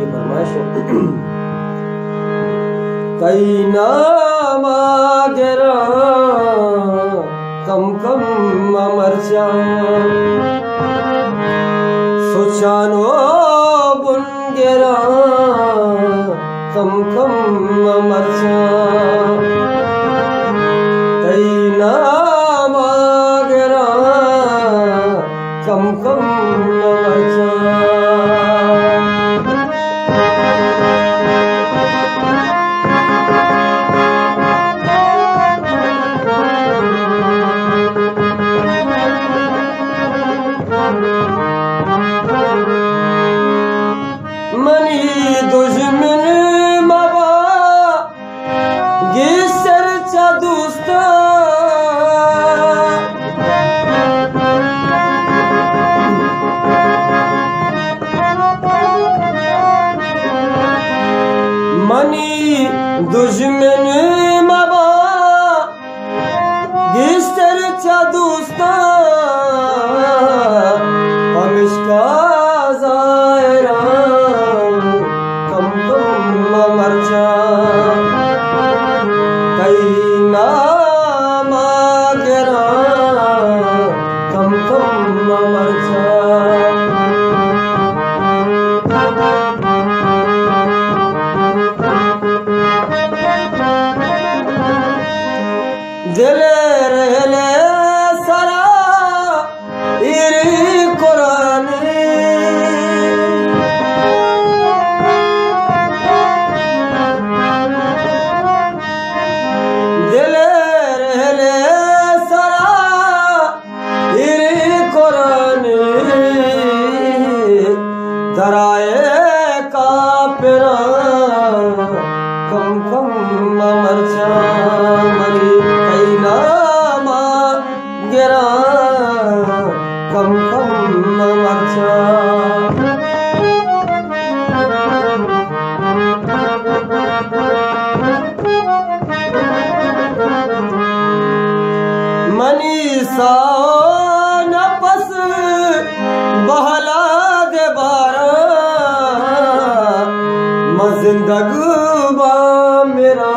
की फरमाइश है। कई नाम गेरा कम कम मरचा सोचानो बुन गेरा कम कम मरचा कई नाम गेरा कम कम मरचा। मनी दुश्मन मावा गिसर चा दोस्ता मनी दुश्मन मावा गिसर चा दोस्ता हम इसका जायरा कम कम मरचा कई नाम गेरा कम कम मरचा। दिले रहले सारा इरी कुरानी दिले रहले सारा इरी कुरानी दराए काफिरा कम कम मरचा मरी कई नाम गेरा कम कम मरचा। मनीषा नपस बहला दे बारा म जिंदगी बा मेरा